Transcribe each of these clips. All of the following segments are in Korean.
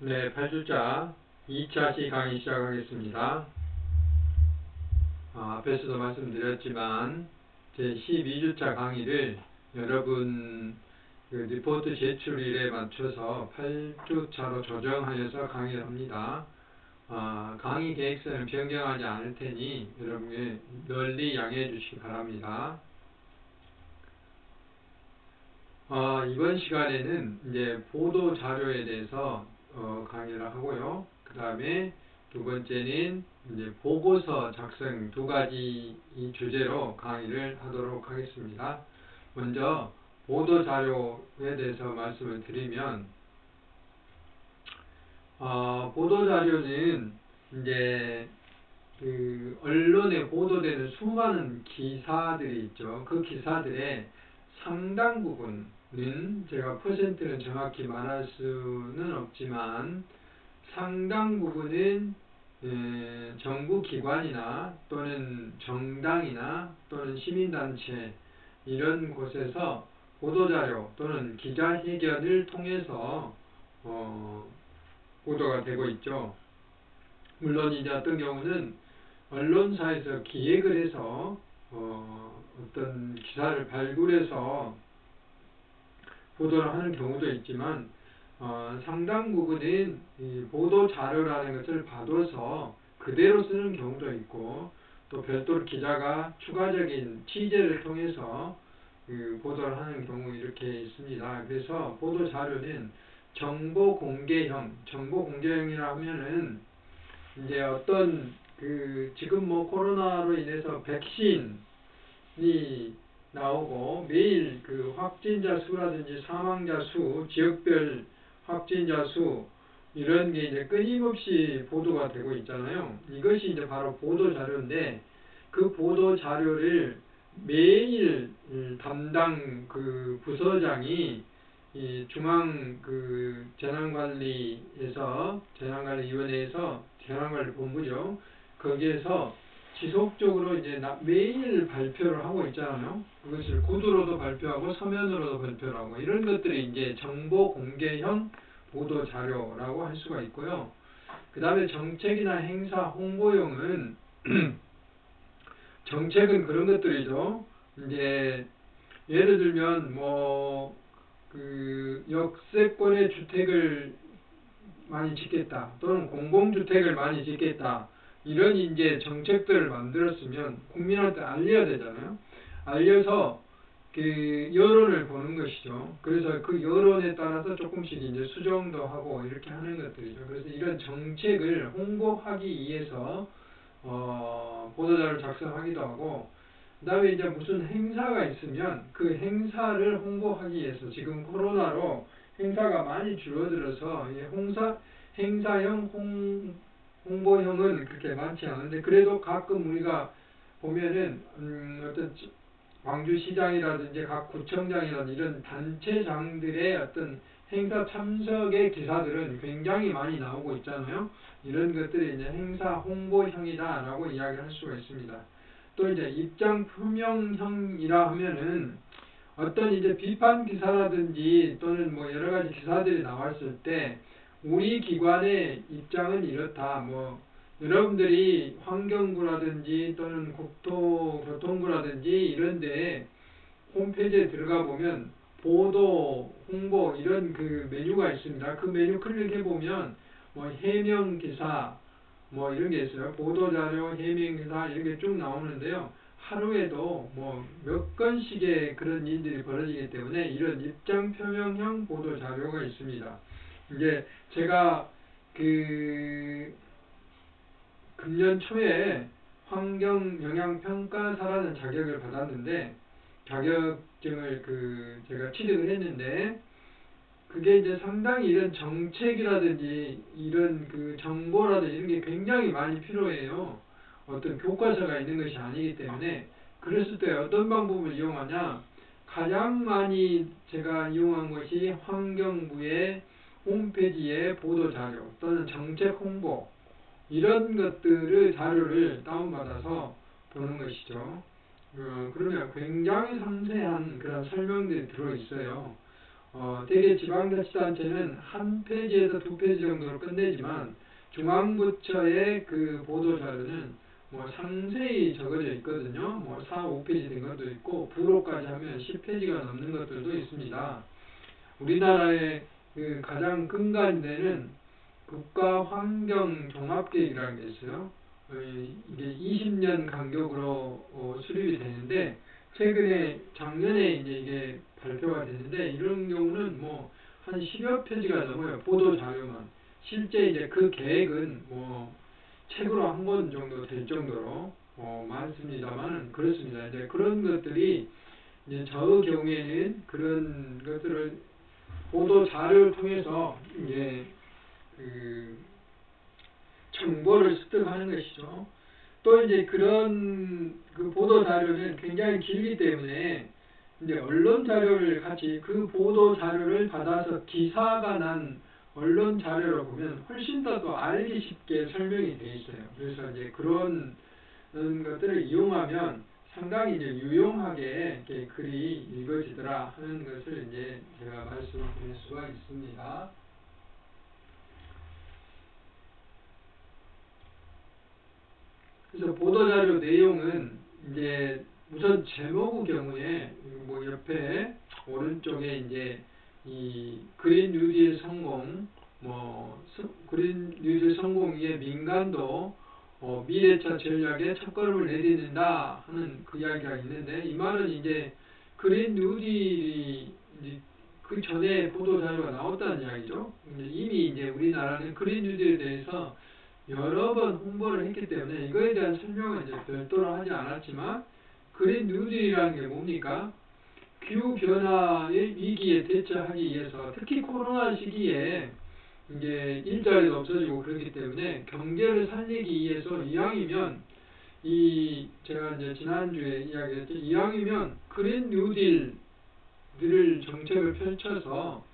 네, 8주차 2차 강의 시작하겠습니다. 앞에서도 말씀드렸지만 제 12주차 강의를 여러분 리포트 제출일에 맞춰서 8주차로 조정하여서 강의를 합니다. 강의 계획서는 변경하지 않을 테니 여러분이 널리 양해해 주시기 바랍니다. 이번 시간에는 이제 보도 자료에 대해서 강의를 하고요. 그 다음에 두 번째는 이제 보고서 작성 두 가지 이 주제로 강의를 하도록 하겠습니다. 먼저 보도 자료에 대해서 말씀을 드리면, 보도 자료는 이제 그 언론에 보도되는 수많은 기사들이 있죠. 그 기사들의 상당 부분은 제가 퍼센트는 정확히 말할 수는 없지만 상당 부분은 정부 기관이나 또는 정당이나 또는 시민단체 이런 곳에서 보도자료 또는 기자회견을 통해서 보도가 되고 있죠. 물론 이제 어떤 경우는 언론사에서 기획을 해서 어떤 기사를 발굴해서 보도를 하는 경우도 있지만 상당 부분은 이 보도 자료라는 것을 받아서 그대로 쓰는 경우도 있고 또 별도로 기자가 추가적인 취재를 통해서 그 보도를 하는 경우 이렇게 있습니다. 그래서 보도 자료는 정보 공개형이라 하면은 이제 어떤 지금 뭐 코로나로 인해서 백신이 나오고 매일 그 확진자 수라든지 사망자 수, 지역별 확진자 수 이런 게 이제 끊임없이 보도가 되고 있잖아요. 이것이 이제 바로 보도 자료인데 그 보도 자료를 매일 담당 그 부서장이 이 중앙 그 재난관리위원회에서 재난관리본부죠. 거기에서 지속적으로 이제 매일 발표를 하고 있잖아요. 그것을 구두로도 발표하고 서면으로도 발표를 하고 이런 것들이 이제 정보 공개형 보도 자료라고 할 수가 있고요. 그 다음에 정책이나 행사 홍보용은 정책은 그런 것들이죠. 이제 예를 들면 역세권의 주택을 많이 짓겠다 또는 공공주택을 많이 짓겠다 이런 이제 정책들을 만들었으면 국민한테 알려야 되잖아요. 알려서 그 여론을 보는 것이죠. 그래서 그 여론에 따라서 조금씩 이제 수정도 하고 이렇게 하는 것들이죠. 그래서 이런 정책을 홍보하기 위해서 보도자료를 작성하기도 하고, 그 다음에 이제 무슨 행사가 있으면 그 행사를 홍보하기 위해서 지금 코로나로 행사가 많이 줄어들어서 행사형 홍보형은 그렇게 많지 않은데 그래도 가끔 우리가 보면은 어떤 광주시장이라든지 각 구청장이라든지 이런 단체장들의 어떤 행사 참석의 기사들은 굉장히 많이 나오고 있잖아요. 이런 것들이 이제 행사 홍보형이다라고 이야기할 수가 있습니다. 또 이제 입장 표명형이라 하면은 어떤 이제 비판 기사라든지 또는 뭐 여러 가지 기사들이 나왔을 때 우리 기관의 입장은 이렇다. 여러분들이 환경부라든지 또는 국토교통부라든지 이런데 홈페이지에 들어가 보면 보도, 홍보 이런 그 메뉴가 있습니다. 그 메뉴 클릭해 보면 해명 기사 이런 게 있어요. 보도자료, 해명 기사 이런 게 쭉 나오는데요. 하루에도 몇 건씩의 그런 일들이 벌어지기 때문에 이런 입장 표명형 보도 자료가 있습니다. 이제 제가 금년 초에 환경영향평가사라는 자격을 받았는데 자격증을 제가 취득을 했는데 그게 이제 상당히 이런 정책이라든지 이런 정보라든지 이런 게 굉장히 많이 필요해요. 어떤 교과서가 있는 것이 아니기 때문에 그랬을 때 어떤 방법을 이용하냐, 가장 많이 제가 이용한 것이 환경부의 홈페이지의 보도자료 또는 정책 홍보 이런 것들을 자료를 다운받아서 보는 것이죠. 그러면 굉장히 상세한 그런 설명들이 들어있어요. 대개 지방자치단체는 한 페이지에서 두 페이지 정도로 끝내지만 중앙부처의 그 보도자료는 뭐 상세히 적어져 있거든요. 뭐 4, 5페이지 된 것도 있고 부록까지 하면 10페이지가 넘는 것들도 있습니다. 우리나라의 그 가장 근간되는 국가환경종합계획이라는 게 있어요. 이게 20년 간격으로 수립이 되는데 최근에 작년에 이제 이게 발표가 됐는데 이런 경우는 뭐 한 10여 페이지가 넘어요. 보도 자료만. 실제 이제 그 계획은 뭐 책으로 한 권 정도 될 정도로 많습니다만 그렇습니다. 이제 그런 것들이 이제 저 경우에는 그런 것들을 보도 자료를 통해서 이제 그 정보를 습득하는 것이죠. 또 이제 그런 그 보도 자료는 굉장히 길기 때문에 이제 언론 자료를 같이 그 보도 자료를 받아서 기사가 난 언론 자료를 보면 훨씬 더 또 알기 쉽게 설명이 되어 있어요. 그래서 이제 그런 것들을 이용하면 상당히 이제 유용하게 이렇게 글이 읽어지더라 하는 것을 이제 제가 말씀드릴 수가 있습니다. 그래서 보도자료 내용은 이제 우선 제목의 경우에 뭐 옆에 오른쪽에 이제 이 그린 뉴딜 성공, 뭐 그린 뉴딜 성공 위에 민간도 미래차 전략에 첫걸음을 내딛는다 하는 그 이야기가 있는데 이 말은 이제 그린 뉴딜이 이제 그 전에 보도자료가 나왔다는 이야기죠. 이미 이제 우리나라는 그린 뉴딜에 대해서 여러 번 홍보를 했기 때문에 이거에 대한 설명은 이제 별도로 하지 않았지만 그린 뉴딜이라는 게 뭡니까? 기후변화의 위기에 대처하기 위해서 특히 코로나 시기에 이제 일자리도 없어지고 그렇기 때문에 경제를 살리기 위해서 이왕이면 제가 이제 지난주에 이야기했죠. 이왕이면 그린 뉴딜을 정책을 펼쳐서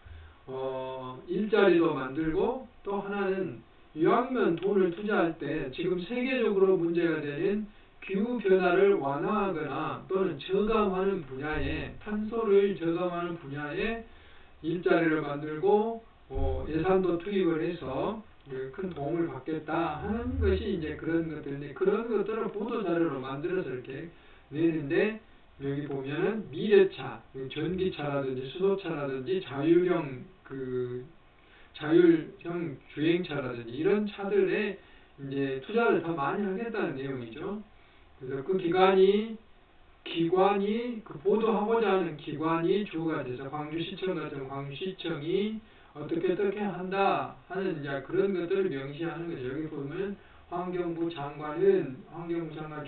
일자리도 만들고 또 하나는 이왕이면 돈을 투자할 때 지금 세계적으로 문제가 되는 기후변화를 완화하거나 또는 저감하는 분야에 탄소를 저감하는 분야에 일자리를 만들고 예산도 투입을 해서 큰 도움을 받겠다 하는 것이 이제 그런 것들인데 그런 것들을 보도자료로 만들어서 이렇게 내는데 여기 보면은 미래차, 전기차라든지 수소차라든지 자율형 주행차라든지 이런 차들에 이제 투자를 더 많이 하겠다는 내용이죠. 그래서 그 기관이 그 보도하고자 하는 기관이 주가 돼서 광주시청 같은 광주시청이 어떻게 한다 하는 이제 그런 것들을 명시하는 거죠. 여기 보면 환경부 장관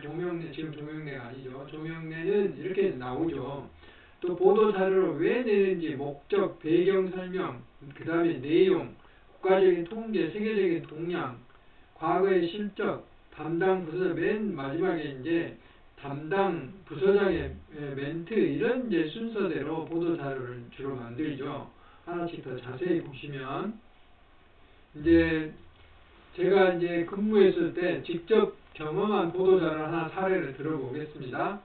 조명래, 지금 조명래가 아니죠. 조명래는 이렇게 나오죠. 또 보도 자료를 왜 내는지 목적, 배경 설명, 그 다음에 내용, 국가적인 통계, 세계적인 동향, 과거의 실적, 담당 부서 맨 마지막에 이제 담당 부서장의 멘트 이런 이제 순서대로 보도 자료를 주로 만들죠. 하나씩 더 자세히 보시면 이제 제가 이제 근무했을 때 직접 경험한 보도 자료 하나 사례를 들어보겠습니다.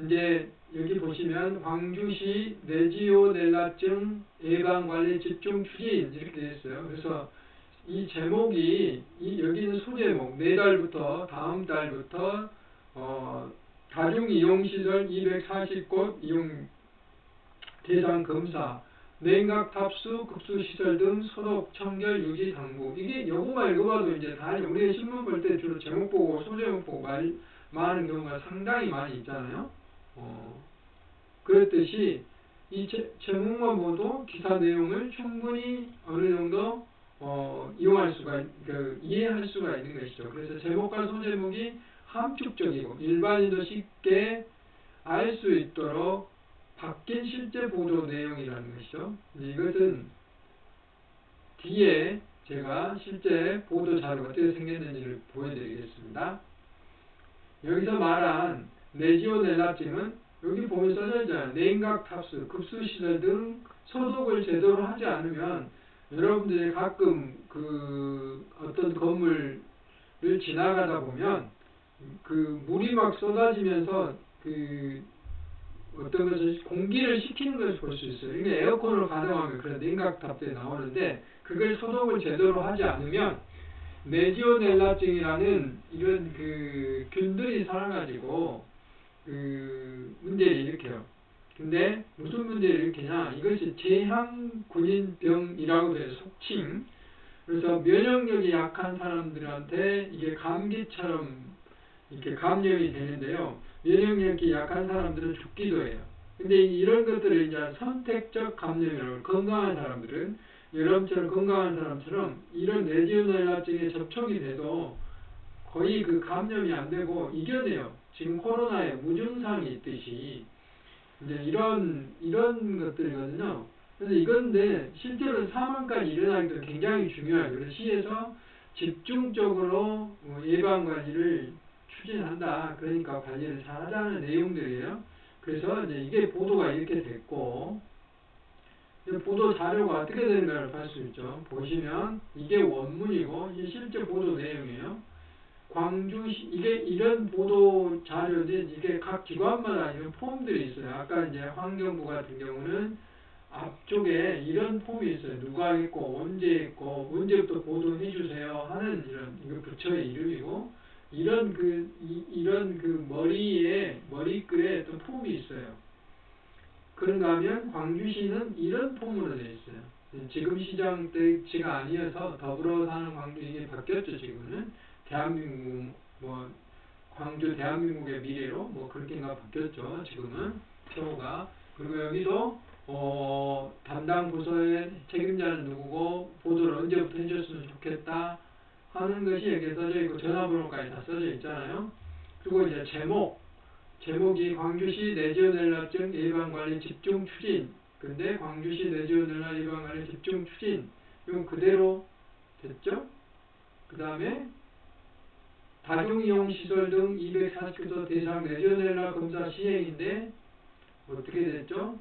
이제 여기 보시면 광주시 레지오넬라증 예방관리 집중 추진 이렇게 되어 있어요. 그래서 이 제목이 여기는 소제목 내달부터 다음 달부터 다중이용시설 240곳 이용 대상 검사 냉각 탑수 급수시설 등 소독 청결 유지 당부 이게 요거만 읽어봐도 이제 다 우리가 신문 볼 때 주로 제목 보고 소제목 보고 많은 경우가 상당히 많이 있잖아요. 그랬듯이 이 제목만 보도 기사 내용을 충분히 어느 정도 이용할 수가 이해할 수가 있는 것이죠. 그래서 제목과 소제목이 함축적이고 일반인도 쉽게 알 수 있도록 바뀐 실제 보도 내용이라는 것이죠. 이것은 뒤에 제가 실제 보도 자료가 어떻게 생겼는지를 보여드리겠습니다. 여기서 말한 레지오넬라증은 여기 보면 써져 있잖아요. 냉각 탑수, 급수시설 등 소독을 제대로 하지 않으면 여러분들이 가끔 어떤 건물을 지나가다 보면 물이 막 쏟아지면서 어떤 것을 공기를 식히는 것을 볼 수 있어요. 그러니까 에어컨을 가동하면 그런 냉각탑들이 나오는데 그걸 소독을 제대로 하지 않으면 레지오넬라증이라는 이런 그 균들이 살아가지고 그 문제를 일으켜요. 근데 무슨 문제를 일으키냐? 이것이 재향군인병이라고 해요. 속칭. 그래서 면역력이 약한 사람들한테 이게 감기처럼 이렇게 감염이 되는데요. 면역력이 약한 사람들은 죽기도 해요. 근데 이런 것들을 이제 선택적 감염이라고, 건강한 사람들은 여러분처럼 건강한 사람처럼 이런 레지오넬라증에 접촉이 돼도 거의 그 감염이 안 되고 이겨내요. 지금 코로나에 무증상이 있듯이 이제 이런 것들이거든요. 그래서 이건데 실제로 사망까지 일어나기도 굉장히 중요하죠. 그래서 시에서 집중적으로 예방 관리를 추진한다. 그러니까 관리를 잘 하자는 내용들이에요. 그래서 이제 이게 보도가 이렇게 됐고, 보도 자료가 어떻게 되는가를 볼 수 있죠. 보시면 이게 원문이고 이게 실제 보도 내용이에요. 광주시 이게 이런 보도 자료인데 이게 각 기관마다 이런 폼들이 있어요. 아까 이제 환경부 같은 경우는 앞쪽에 이런 폼이 있어요. 누가 있고 언제부터 보도해 주세요 하는 이런 이거 부처의 이름이고 이런 그 머리글에 또 폼이 있어요. 그런가 하면 광주시는 이런 폼으로 되어 있어요. 지금 시장 때치가 아니어서 더불어 사는 광주 이게 바뀌었죠. 지금은 대한민국 광주 대한민국의 미래로 그렇게인가 바뀌었죠. 지금은 표가. 그리고 여기도 담당 부서의 책임자는 누구고 보도를 언제부터 해줬으면 좋겠다 하는 것이 여기에 써져 있고 전화번호까지 다 써져 있잖아요. 그리고 이제 제목이 광주시 레지오넬라증 예방관리 집중 추진. 근데 광주시 레지오넬라 예방관리 집중 추진 이건 그대로 됐죠. 그 다음에 다중이용시설 등 249소 대상 레지오넬라 검사 시행인데 어떻게 됐죠?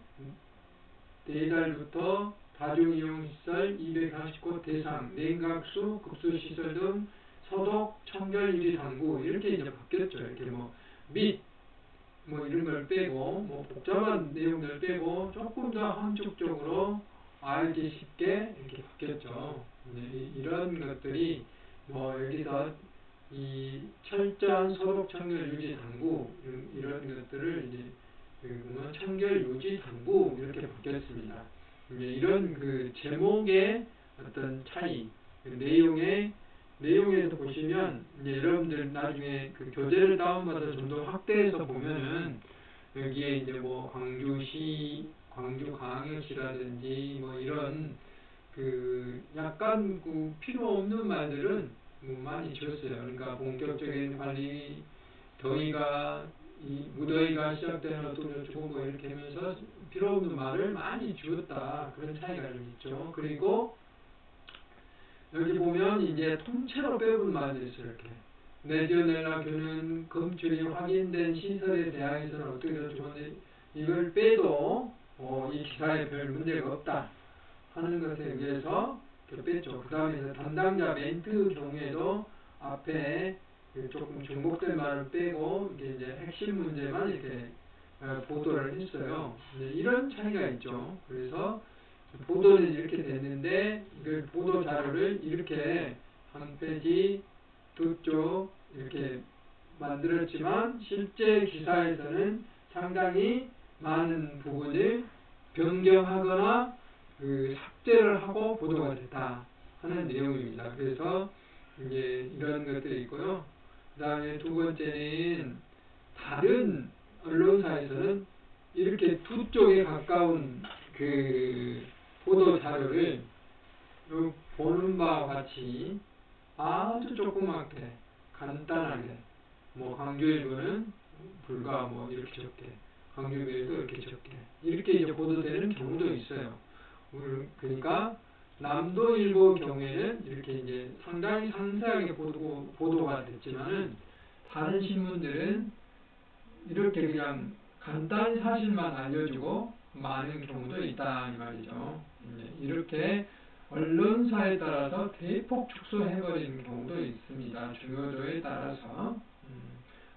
내일부터 다중이용시설 249 대상 냉각수, 급수시설 등 소독, 청결 유지 당국 이렇게 이제 바뀌었죠. 이렇게 이런 걸 빼고 복잡한 내용들 빼고 조금 더 함축적으로 알기 쉽게 이렇게 바뀌었죠. 이런 것들이 여기서 이 철저한 소독 청결 유지 당국 이런 것들을 이제 보면 청결 유지 당국 이렇게 바뀌었습니다. 이제 이런 그 제목의 어떤 차이, 내용에서 보시면 이제 여러분들 나중에 그 교재를 다운받아서 좀 더 확대해서 보면은 여기에 이제 광주시, 광주광역시라든지 이런 그 약간 그 필요 없는 말들은 많이 지웠어요. 그러니까 본격적인 관리, 무더위가 시작되는 어떤 주고 이렇게 하면서 필요 없는 말을 많이 지웠다. 그런 차이가 좀 있죠. 그리고 여기 보면 이제 통째로 빼본 말이 있어요. 이렇게 레지오넬라균은 검출이 확인된 시설에 대하여서는 어떻게 되는지 이걸 빼도 이 기사에 별 문제가 없다 하는 것에 의해서 뺐죠. 그 다음에 담당자 멘트 경우에도 앞에 조금 중복된 말을 빼고 이제 핵심 문제만 이렇게 보도를 했어요. 이런 차이가 있죠. 그래서 보도는 이렇게 됐는데 이걸 보도 자료를 이렇게 한 페이지 두 쪽 이렇게 만들었지만 실제 기사에서는 상당히 많은 부분을 변경하거나 삭제를 하고 보도가 됐다 하는 내용입니다. 그래서 이제 이런 것들이 있고요. 그 다음에 두 번째는 다른 언론사에서는 이렇게 두 쪽에 가까운 그 보도 자료를 보는 바와 같이 아주 조그맣게 간단하게 광주일보는 불과 이렇게 적게 광주일보도 이렇게 적게 이렇게 이제 보도되는 경우도 있어요. 그러니까 남도일보 경우에는 이렇게 이제 상당히 상세하게 보도가 됐지만은 다른 신문들은 이렇게 그냥 간단히 사실만 알려주고 많은 경우도 있다 이 말이죠. 이렇게 언론사에 따라서 대폭 축소해버리는 경우도 있습니다. 중요도에 따라서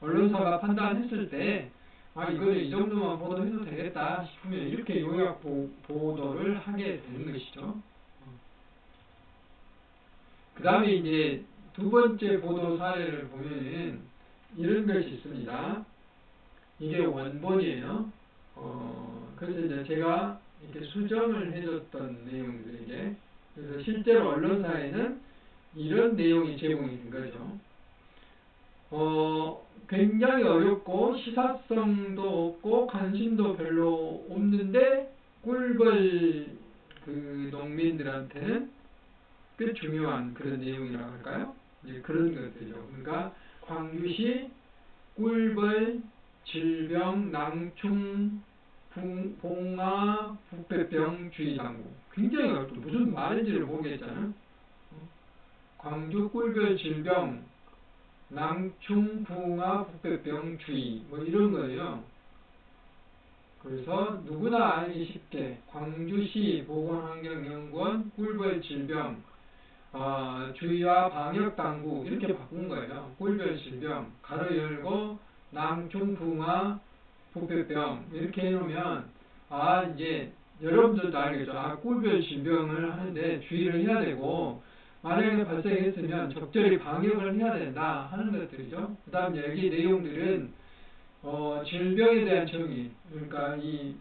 언론사가 판단했을 때 이거는 이 정도만 보도해도 되겠다 싶으면 이렇게 요약 보도를 하게 되는 것이죠. 그 다음에 이제 두 번째 보도 사례를 보면은 이런 것이 있습니다. 이게 원본이에요. 그래서 이제 제가 이렇게 수정을 해줬던 내용들에게, 그래서 실제로 언론사에는 이런 내용이 제공이 된 거죠. 굉장히 어렵고 시사성도 없고 관심도 별로 없는데 꿀벌 그 농민들한테는 꽤 중요한 그런 내용이라고 할까요? 이제 그런 것들이죠. 그러니까 광주시 꿀벌 질병 낭충 봉화 북배병 주의 당국. 굉장히 어렵죠. 무슨 말인지를 모르겠잖아요. 광주 꿀벌 질병 낭충 붕화 북배병 주의 뭐 이런 거예요. 그래서 누구나 알기 쉽게 광주시 보건환경연구원 꿀벌 질병 주의와 방역 당국 이렇게 바꾼 거예요. 꿀벌 질병 가로 열고 낭충 붕화 북배병 이렇게 해놓으면 이제 여러분들도 알겠죠. 꿀벌 질병을 하는데 주의를 해야 되고 만약에 발생했으면 적절히 방역을 해야 된다 하는 것들이죠. 그 다음 여기 내용들은 질병에 대한 정의, 그러니까 이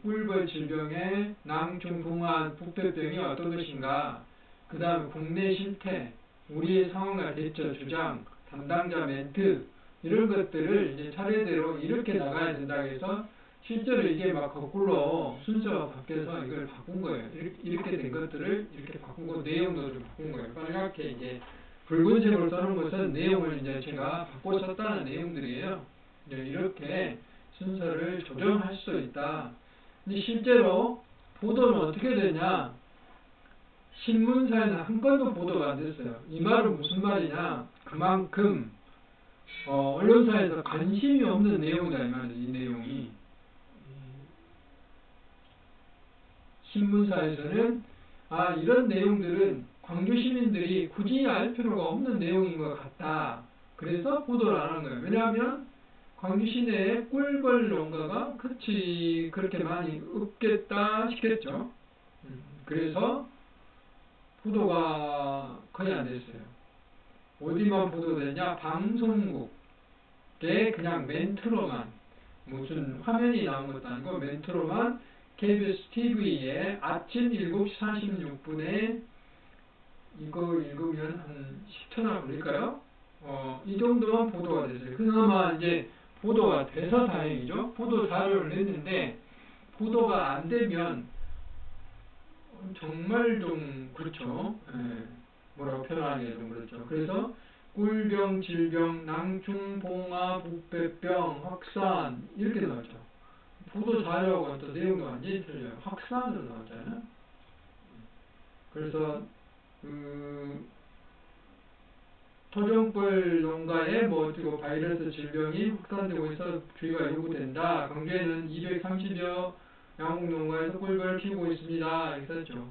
꿀벌 질병의 낭충 붕화 북배병이 어떤 것인가, 그 다음 국내 실태, 우리의 상황과 대처 주장, 담당자 멘트 이런 것들을 이제 차례대로 이렇게 나가야 된다 해서 실제로 이게 막 거꾸로 순서가 바뀌어서 이걸 바꾼 거예요. 이렇게 된 것들을 이렇게 바꾸고 내용도 좀 바꾼 거예요. 빨갛게 이제 붉은색으로 써놓은 것은 내용을 이제 제가 바꿔 썼다는 내용들이에요. 이렇게 순서를 조정할 수 있다. 근데 실제로 보도는 어떻게 되냐? 신문사에는 한 건도 보도가 안 됐어요. 이 말은 무슨 말이냐? 그만큼 언론사에서 관심이 없는 내용이다 이 말이죠. 이 내용이. 신문사에서는 이런 내용들은 광주 시민들이 굳이 알 필요가 없는 내용인 것 같다. 그래서 보도를 안 한 거예요. 왜냐하면 광주 시내에 꿀벌 농가가 그렇게 많이 없겠다 싶겠죠. 그래서 보도가 거의 안 됐어요. 어디만 보도되냐? 방송국에 그냥 멘트로만, 무슨 화면이 나온 것도 아니고 멘트로만 KBS TV에 아침 7시 46분에 이거 읽으면 한 10초나 걸릴까요? 이 정도만 보도가 됐어요. 그나마 이제 보도가 돼서 다행이죠. 보도 자료를 냈는데 보도가 안 되면 정말 좀 그렇죠. 뭐라고 표현하기가 좀 그렇죠. 그래서 꿀병, 질병, 낭충, 봉화, 북배병, 확산 이렇게 나왔죠. 보도 자료하고 또 내용도 완전히 틀려요. 확산으로 나왔잖아요. 그래서 토종벌 농가에 바이러스 질병이 확산되고 있어 주의가 요구된다. 광주에는 230여 양목 농가에서 꿀벌을 키우고 있습니다. 이렇게 썼죠.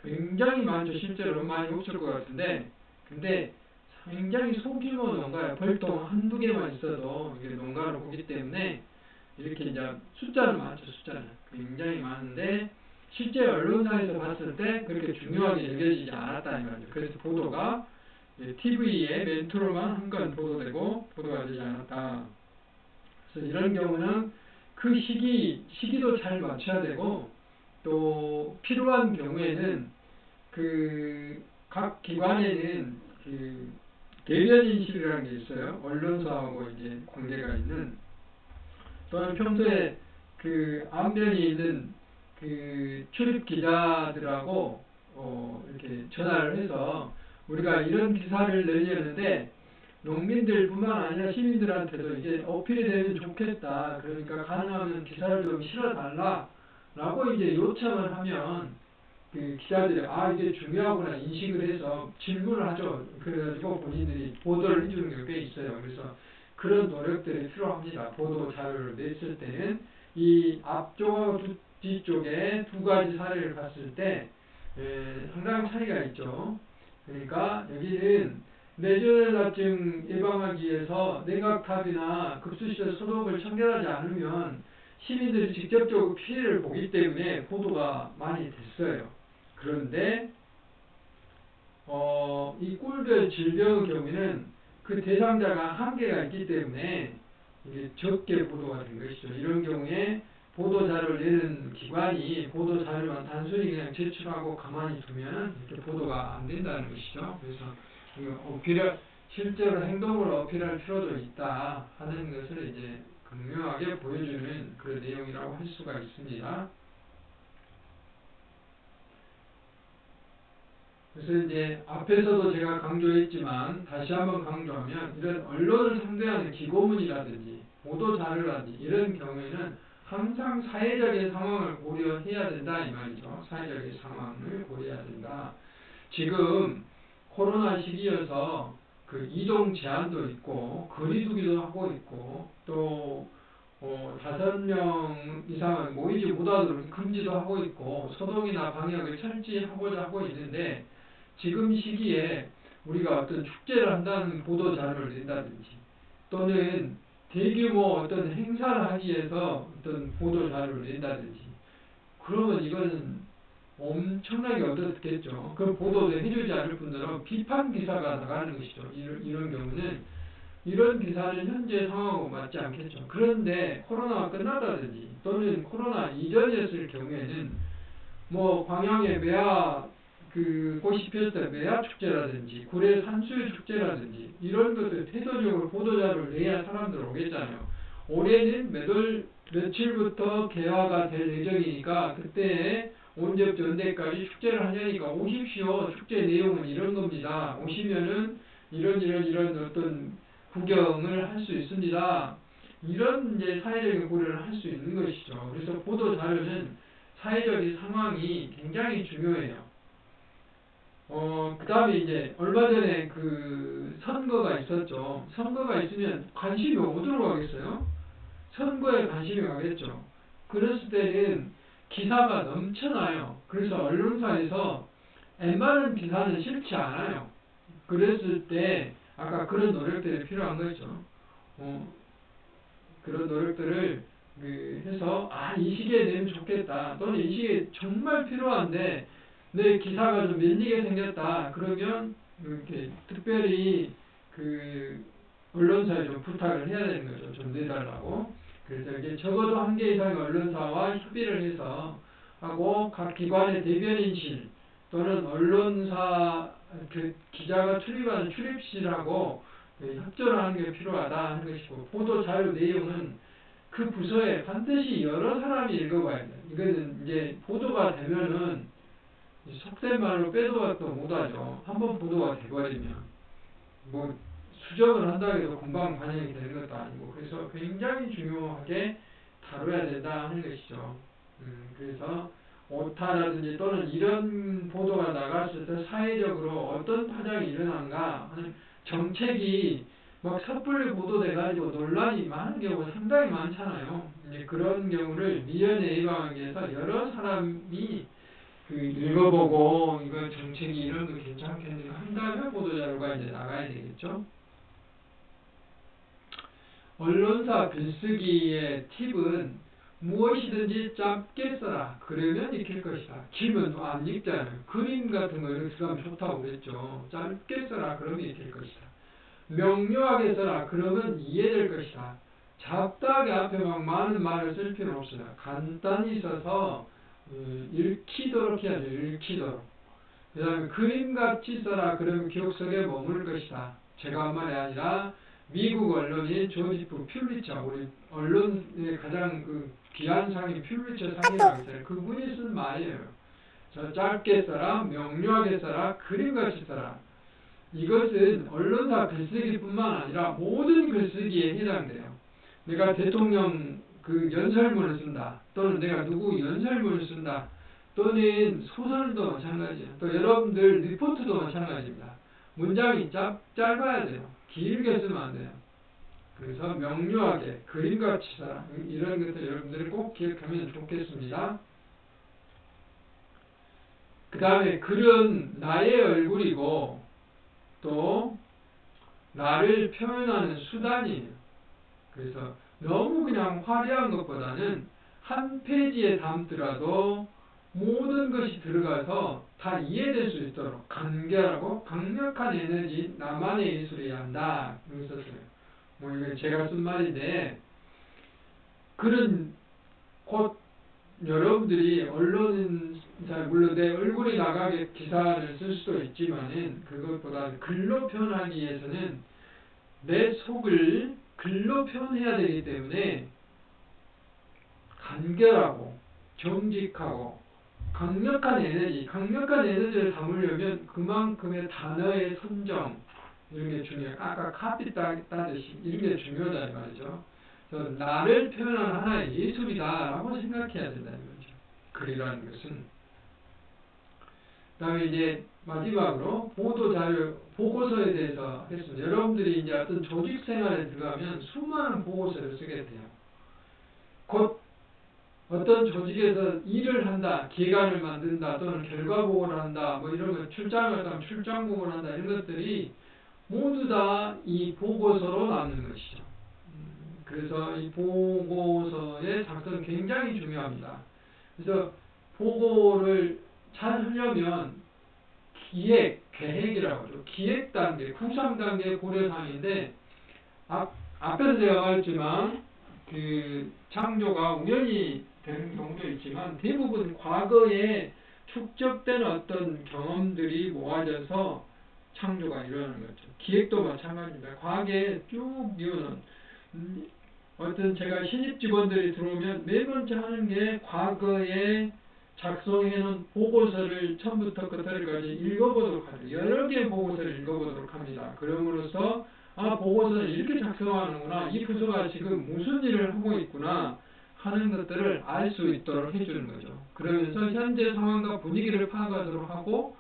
굉장히 많죠. 실제로 많이 없을 것 같은데, 근데 굉장히 소규모 농가예요. 벌통 한두 개만 있어도 이게 농가로 보기 때문에 이렇게 이제 숫자는 많죠. 숫자는 굉장히 많은데 실제 언론사에서 봤을 때 그렇게 중요하게 여겨지지 않았다는 거죠. 그래서 보도가 TV에 멘트로만 한 건 보도되고 보도가 되지 않았다. 그래서 이런 경우는 그 시기도 잘 맞춰야 되고, 또 필요한 경우에는 각 기관에는 대변인실이라는 게 있어요. 언론사하고 이제 관계가 있는, 또는 평소에 안면이 있는 출입 기자들하고 이렇게 전화를 해서 우리가 이런 기사를 내려는데 농민들뿐만 아니라 시민들한테도 이제 어필이 되면 좋겠다. 그러니까 가능하면 기사를 좀 실어달라라고 이제 요청을 하면 기자들이 이게 중요하구나 인식을 해서 질문을 하죠. 그래가지고 본인들이 보도를 해주는 게 꽤 있어요. 그래서 그런 노력들이 필요합니다. 보도 자료를 냈을 때는 이 앞쪽하고 뒤쪽에 두 가지 사례를 봤을 때 상당히 차이가 있죠. 그러니까 여기는 레지오넬라증 예방하기 위해서 냉각탑이나 급수시설 소독을 청결하지 않으면 시민들이 직접적으로 피해를 보기 때문에 보도가 많이 됐어요. 그런데 이 꿀별 질병의 경우에는 그 대상자가 한계가 있기 때문에 이게 적게 보도가 된 것이죠. 이런 경우에 보도자료를 내는 기관이 보도자료만 단순히 그냥 제출하고 가만히 두면 이렇게 보도가 안 된다는 것이죠. 그래서 실제로 행동으로 어필할 필요도 있다 하는 것을 이제 극명하게 보여주는 그런 내용이라고 할 수가 있습니다. 그래서 이제 앞에서도 제가 강조했지만 다시 한번 강조하면 이런 언론을 상대하는 기고문이라든지 보도자료라든지 이런 경우에는 항상 사회적인 상황을 고려해야 된다 이 말이죠. 사회적인 상황을 고려해야 된다. 지금 코로나 시기여서 그 이동 제한도 있고 거리두기도 하고 있고 또 5명 이상은 모이지 못하도록 금지도 하고 있고 소독이나 방역을 철저히 하고자 하고 있는데 지금 시기에 우리가 어떤 축제를 한다는 보도 자료를 낸다든지 또는 대규모 어떤 행사를 하기 위해서 어떤 보도 자료를 낸다든지 그러면 이거는 엄청나게 어떻겠죠. 그 보도도 해주지 않을 뿐더러 비판 기사가 나가는 것이죠. 이런 경우는 이런 기사는 현재 상황하고 맞지 않겠죠. 그런데 코로나가 끝났다든지 또는 코로나 이전이었을 경우에는 뭐 광양의 매화 꽃이 피었을 때 매화 축제라든지 구례 산수유 축제라든지 이런 것들 태도적으로 보도자료를 내야 사람들 오겠잖아요. 올해는 며칠부터 개화가 될 예정이니까 그때 언제부터 언제까지 축제를 하냐니까 오십시오. 축제 내용은 이런 겁니다. 오시면은 이런 어떤 구경을 할 수 있습니다. 이런 이제 사회적인 고려를 할 수 있는 것이죠. 그래서 보도 자료는 사회적인 상황이 굉장히 중요해요. 그 다음에 이제 얼마 전에 그 선거가 있었죠. 선거가 있으면 관심이 어디로 가겠어요? 선거에 관심이 가겠죠. 그랬을 때는 기사가 넘쳐나요. 그래서 언론사에서 웬만한 기사는 싫지 않아요. 그랬을 때 아까 그런 노력들이 필요한 거죠. 그런 노력들을 해서 이 시기에 내면 좋겠다. 또는 이 시기에 정말 필요한데 내 기사가 좀 밀리게 생겼다. 그러면 이렇게 특별히 그 언론사에 좀 부탁을 해야 되는 거죠. 좀 내달라고. 그래서 이게 적어도 1개 이상의 언론사와 협의를 해서 하고 각 기관의 대변인실 또는 언론사 기자가 출입하는 출입실하고 협조를 하는 게 필요하다 하는 것이고 보도 자료 내용은 그 부서에 반드시 여러 사람이 읽어봐야 돼요. 이거는 이제 보도가 되면은 속된 말로 빼도 박도 못하죠. 한번 보도가 돼버리면 뭐 수정을 한다고 해도 금방 반영이 되는 것도 아니고 그래서 굉장히 중요하게 다뤄야 된다 하는 것이죠. 그래서 오타라든지 또는 이런 보도가 나갔을 때 사회적으로 어떤 파장이 일어난가 하는 정책이 막 섣불리 보도돼가지고 논란이 많은 경우가 상당히 많잖아요. 이제 그런 경우를 미연에 예방하기 위해서 여러 사람이 읽어보고 이거 정책이 이런 거 괜찮겠는가 한 다음에 보도자료가 이제 나가야 되겠죠. 언론사 글쓰기의 팁은 무엇이든지 짧게 써라. 그러면 익힐 것이다. 길면 안 읽잖아요. 그림 같은 거 이렇게 쓰면 좋다고 그랬죠. 짧게 써라. 그러면 익힐 것이다. 명료하게 써라. 그러면 이해될 것이다. 잡다하게 앞에 막 많은 말을 쓸 필요는 없어요. 간단히 써서 읽히도록 해야죠. 읽히도록. 그 다음에 그림같이 써라. 그러면 기억 속에 머물 것이다. 제가 한 말이 아니라 미국 언론인 조지프 퓰리처, 우리 언론의 가장 귀한 상인 퓰리처 상이라고 있어요. 그분이 쓴 말이에요. 짧게 써라, 명료하게 써라, 그림같이 써라. 이것은 언론사 글쓰기뿐만 아니라 모든 글쓰기에 해당돼요. 내가 대통령 연설문을 쓴다. 또는 내가 누구 연설문을 쓴다. 또는 소설도 마찬가지예요. 또 여러분들 리포트도 마찬가지입니다. 문장이 짧아야 돼요. 길게 쓰면 안 돼요. 그래서 명료하게 그림같이 써라. 이런 것들 여러분들이 꼭 기억하면 좋겠습니다. 그 다음에 글은 나의 얼굴이고 또 나를 표현하는 수단이에요. 그래서 너무 그냥 화려한 것보다는 한 페이지에 담더라도 모든 것이 들어가서 다 이해될 수 있도록 간결하고 강력한 에너지, 나만의 예술이어야 한다. 그러고 썼어요. 뭐 이건 제가 쓴 말인데, 그런 곧 여러분들이 언론사, 물론 내 얼굴이 나가게 기사를 쓸 수도 있지만은, 그것보다 글로 표현하기 위해서는 내 속을 글로 표현해야 되기 때문에 간결하고 정직하고 강력한 에너지를 담으려면 그만큼의 단어의 선정, 이런 게 중요해요. 아까 카피 따듯이 이런 게 중요하다 이 말이죠. 그래서 나를 표현하는 하나의 예술이다라고 생각해야 된다는 거죠. 글이라는 것은. 그다음에 이제 마지막으로 보도자료, 보고서에 대해서 하겠습니다. 여러분들이 이제 어떤 조직 생활에 들어가면 수많은 보고서를 쓰게 돼요. 곧 어떤 조직에서 일을 한다, 기획안을 만든다, 또는 결과 보고를 한다, 뭐 이런 거 출장을 가면 출장 보고를 한다, 이런 것들이 모두 다 이 보고서로 남는 것이죠. 그래서 이 보고서의 작성은 굉장히 중요합니다. 그래서 보고를 잘 하려면 계획이라고 하죠. 기획 단계, 구상 단계 고려사항인데, 앞에서 제가 말했지만, 그 창조가 우연히 되는 경우도 있지만, 대부분 과거에 축적된 어떤 경험들이 모아져서 창조가 일어나는 거죠. 기획도 마찬가지입니다. 과거에 쭉 이어는, 어떤 제가 신입 직원들이 들어오면 맨 먼저 하는 게 과거에 작성해놓은 보고서를 처음부터 끝까지 읽어보도록 하죠. 여러 개의 보고서를 읽어보도록 합니다. 그럼으로써 보고서는 이렇게 작성하는구나, 이 부서가 지금 무슨 일을 하고 있구나 하는 것들을 알 수 있도록 해주는 거죠. 그러면서 현재 상황과 분위기를 파악하도록 하고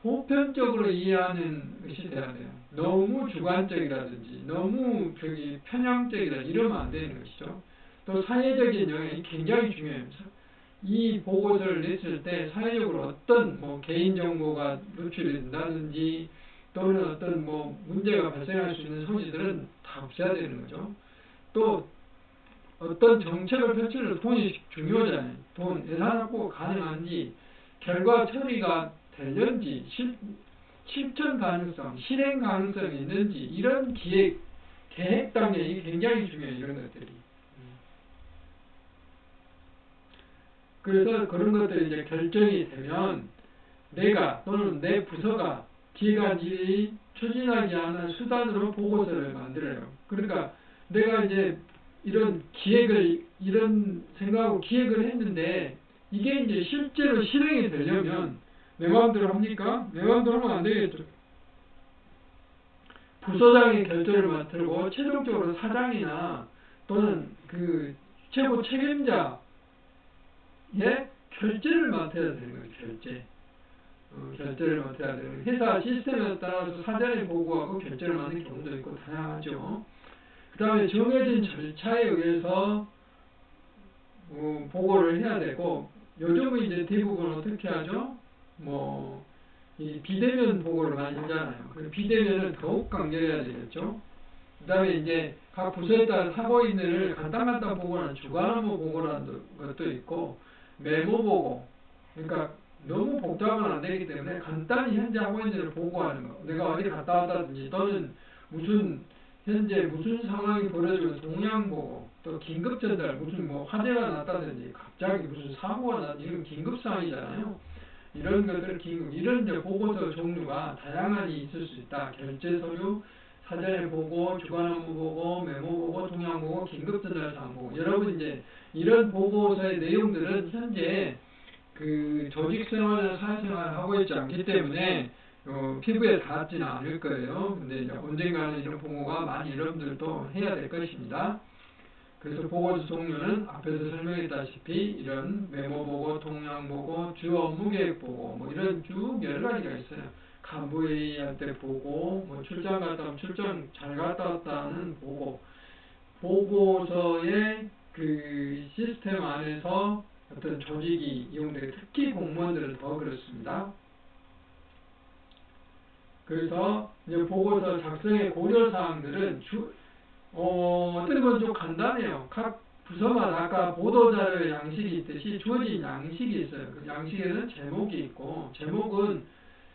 보편적으로 이해하는 것이 돼야 돼요. 너무 주관적이라든지 너무 편향적이라든지 이러면 안 되는 것이죠. 또 사회적인 영향이 굉장히 중요해요. 이 보고서를 냈을 때 사회적으로 어떤 개인정보가 노출이 된다든지 또는 어떤 문제가 발생할 수 있는 소지들은 다 없애야 되는 거죠. 또 어떤 정책을 펼치는 돈이 중요하잖아요. 돈, 예산 확보가 가능한지, 결과 처리가 되는지, 실천 가능성, 실행 가능성이 있는지, 이런 계획 단계가 굉장히 중요해요. 이런 것들이. 그래서 그런 것들이 이제 결정이 되면 내가 또는 내 부서가 기획안 일이 추진하기 위한 수단으로 보고서를 만들어요. 그러니까 내가 이제 이런 생각하고 기획을 했는데 이게 이제 실제로 실행이 되려면 내 마음대로 합니까? 내 마음대로 하면 안 되겠죠. 부서장이 결정을 맡고 최종적으로 사장이나 또는 그 최고 책임자의 결재를 맡아야 되는 거예요. 결재를 맡아야 되는 거예요. 회사 시스템에 따라서 사전에 보고하고 결재를 맡는 경우도 있고 다양하죠. 그 다음에 정해진 절차에 의해서 보고를 해야 되고, 요즘은 이제 대부분 어떻게 하죠? 이 비대면 보고를 많이 하잖아요. 비대면은 더욱 간결해야 되겠죠. 그 다음에 이제 각 부서에 따라 사고인을 간단 보고하는 주간 업무 보고라는 것도 있고, 메모 보고, 그러니까 너무 복잡은 안 되기 때문에 간단히 현재 하고 있는 일을 보고하는 거. 내가 어디 갔다 왔다든지 또는 현재 무슨 상황이 벌어지고 동향 보고, 또 긴급 전달, 무슨 화재가 났다든지 갑자기 무슨 사고가 났다든지 이런 긴급 상황이잖아요. 이런 것들 이런 이제 보고서 종류가 다양하게 있을 수 있다. 결제 서류, 사전에 보고, 주간 업무 보고, 메모 보고, 동향 보고, 긴급 전달 사항 보고. 여러분 이제 이런 보고서의 내용들은 현재 그 조직 생활이나 사회 생활을 하고 있지 않기 때문에 피부에 닿지는 않을 거예요. 근데 이제 언젠가는 이런 보고가 많이 여러분들도 해야 될 것입니다. 그래서 보고서 종류는 앞에서 설명했다시피 이런 메모 보고, 동향 보고, 주 업무 계획 보고, 이런 쭉 여러 가지가 있어요. 간부 회의할 때 보고, 출장 갔다 오면 출장 잘 갔다 왔다는 보고, 보고서의 그 시스템 안에서 어떤 조직이 이용되고, 특히 공무원들은 더 그렇습니다. 그래서 이제 보고서 작성의 고려 사항들은 어떤 건 좀 간단해요. 각 부서마다 아까 보도자료의 양식이 있듯이 주어진 양식이 있어요. 그 양식에는 제목이 있고, 제목은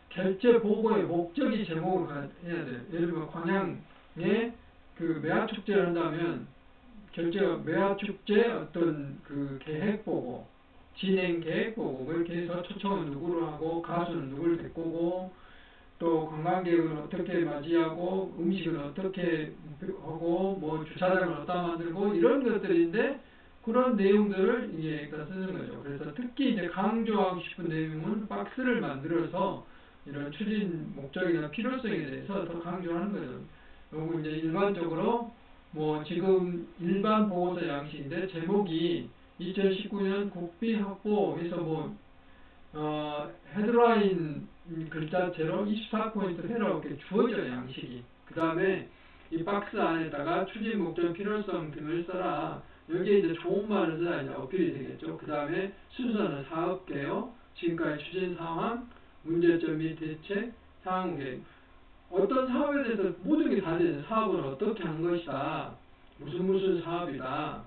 결제 보고의 목적이 제목을 해야 돼요. 예를 들면 광양에 그 매화축제를 한다면 결제가 매화축제 어떤 그 계획 보고, 진행 계획 보고, 뭐 이렇게 해서 초청은 누구를 하고, 가수는 누구를 데리고 오고, 또 관광객은 어떻게 맞이하고, 음식은 어떻게 하고, 뭐 주차장을 어디다 만들고, 이런 것들인데, 그런 내용들을 이제 쓰는 거죠. 그래서 특히 이제 강조하고 싶은 내용은 박스를 만들어서 이런 추진 목적이나 필요성에 대해서 더 강조하는 거죠. 그리고 이제 일반적으로 뭐 지금 일반 보고서 양식인데 제목이 2019년 국비 확보에서 뭐 헤드라인 글자체로 24포인트 해라고 이렇게 주어져요, 양식이. 그 다음에 이 박스 안에다가 추진 목적 필요성 등을 써라. 여기에 이제 좋은 말을 써야 이제 어필이 되겠죠. 그 다음에 순서는 사업 개요, 지금까지 추진 상황, 문제점 및 대책, 향후 계획. 어떤 사업에 대해서 모든 게 다 되죠. 사업을 어떻게 한 것이다. 무슨 사업이다.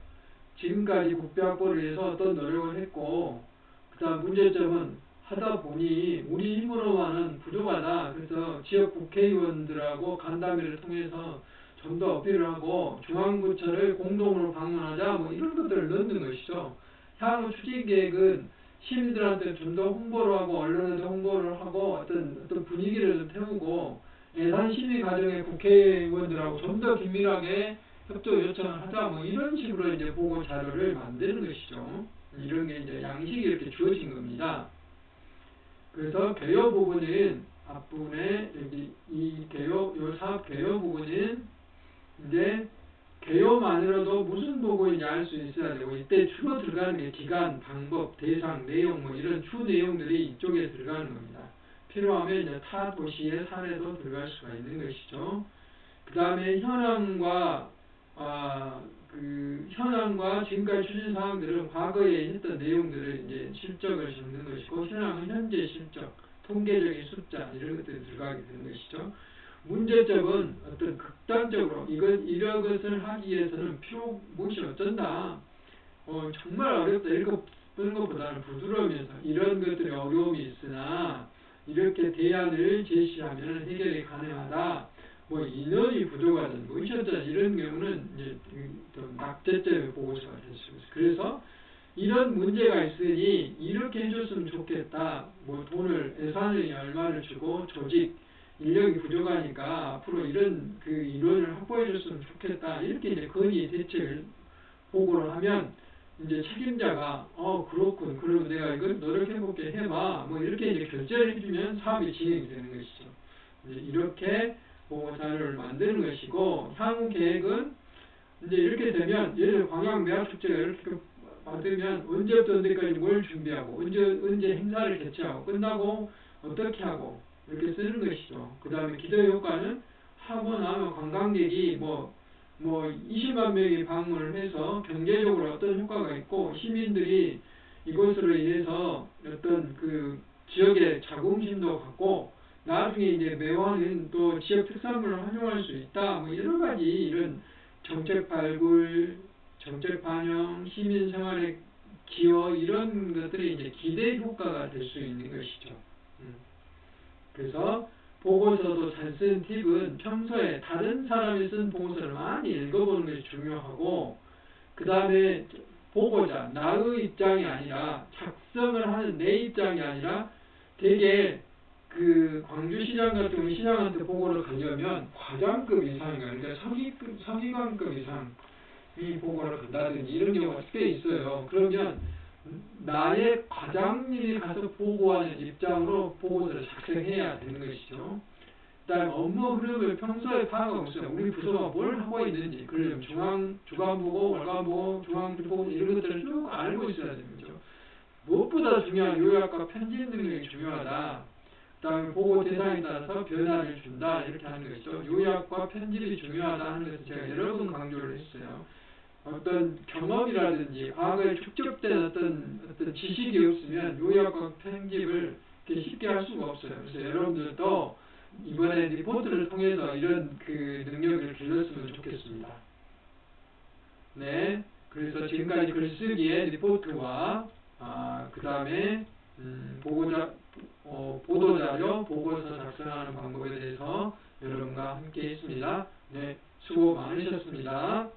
지금까지 국비 확보를 위해서 어떤 노력을 했고, 그 다음 문제점은 하다 보니 우리 힘으로만은 부족하다. 그래서 지역 국회의원들하고 간담회를 통해서 좀 더 어필을 하고 중앙부처를 공동으로 방문하자, 뭐 이런 것들을 넣는 것이죠. 향후 추진 계획은 시민들한테 좀 더 홍보를 하고 언론에도 홍보를 하고 어떤 분위기를 좀 태우고 예산 심의 과정에 국회의원들하고 좀 더 긴밀하게 협조 요청을 하자, 뭐 이런 식으로 이제 보고 자료를 만드는 것이죠. 이런 게 이제 양식이 이렇게 주어진 겁니다. 그래서 개요 부분은 앞부분에 여기 이 개요, 요 사업 개요 부분은 이제 개요만으로도 무슨 보고인지 알 수 있어야 되고, 이때 주로 들어가는 게 기간, 방법, 대상, 내용, 뭐 이런 주 내용들이 이쪽에 들어가는 겁니다. 필요하면 이제 타 도시의 사례도 들어갈 수가 있는 것이죠. 그 다음에 현황과 현황과 지금까지 추진 사항들은 과거에 했던 내용들을 이제 실적을 적는 것이고, 현황은 현재 실적, 통계적인 숫자 이런 것들이 들어가게 되는 것이죠. 문제점은 어떤 극단적으로 이런 것을 하기 위해서는 무엇이 어쩐다. 정말 어렵다. 이런 것보다는 부드러우면서 이런 것들이 어려움이 있으나 이렇게 대안을 제시하면 해결이 가능하다. 뭐 인원이 부족하든 무엇이 어쩌든 이런 경우는 이제 좀 낙제점의 보고서가 될 수 있어요. 그래서 이런 문제가 있으니 이렇게 해줬으면 좋겠다. 뭐 돈을 예산을 얼마를 주고 조직 인력이 부족하니까 앞으로 이런 그 인원을 확보해줬으면 좋겠다. 이렇게 이제 건의 대책을 보고를 하면 이제 책임자가 그렇군. 그러면 내가 이걸 노력해볼게 해봐. 뭐 이렇게 이제 결제를 해주면 사업이 진행이 되는 것이죠. 이제 이렇게 보고 자료를 만드는 것이고, 향후 계획은 이제 이렇게 되면 예를 들어 광양 매화축제가 이렇게 받으면 언제부터 언제까지 뭘 준비하고 언제 행사를 개최하고 끝나고 어떻게 하고 이렇게 쓰는 것이죠. 그 다음에 기대 효과는 하고 나면 관광객이 뭐 20만 명이 방문을 해서 경제적으로 어떤 효과가 있고 시민들이 이것으로 인해서 어떤 그 지역의 자긍심도 갖고 나중에 이제 매화는 또 지역 특산물을 활용할 수 있다. 뭐 여러 가지 이런 정책 발굴, 정책 반영, 시민 생활의 기여 이런 것들이 이제 기대 효과가 될 수 있는 것이죠. 그래서 보고서도 잘 쓰는 팁은 평소에 다른 사람이 쓴 보고서를 많이 읽어보는 것이 중요하고, 그 다음에 보고자, 나의 입장이 아니라 작성을 하는 내 입장이 아니라 되게 그 광주시장 같은 경우 시장한테 보고를 가려면 과장급 이상인가, 그러니까 서기관급 이상이 보고를 간다든지 이런 경우가 꽤 있어요. 그러면 나의 과장님이 가서 보고하는 입장으로 보고서를 작성해야 되는 것이죠. 그다음 업무 흐름을 평소에 파악하고 있어요. 우리 부서가 뭘 하고 있는지, 그러려면 주간보고, 월간보고, 중앙보고 이런 것들을 쭉 알고 있어야 되는 거죠. 무엇보다 중요한 요약과 편집 능력이 중요하다. 그다음에 보고 대상에 따라서 변화를 준다 이렇게 하는 것이죠. 요약과 편집이 중요하다 하는 것을 제가 여러 번 강조를 했어요. 어떤 경험이라든지 과거에 축적된 어떤 지식이 없으면 요약과 편집을 쉽게 할 수가 없어요. 그래서 여러분들도 이번에 리포트를 통해서 이런 그 능력을 길렀으면 좋겠습니다. 네, 그래서 지금까지 글쓰기의 리포트와 그 다음에 보도자료, 보고서 작성하는 방법에 대해서 여러분과 함께 했습니다. 네, 수고 많으셨습니다.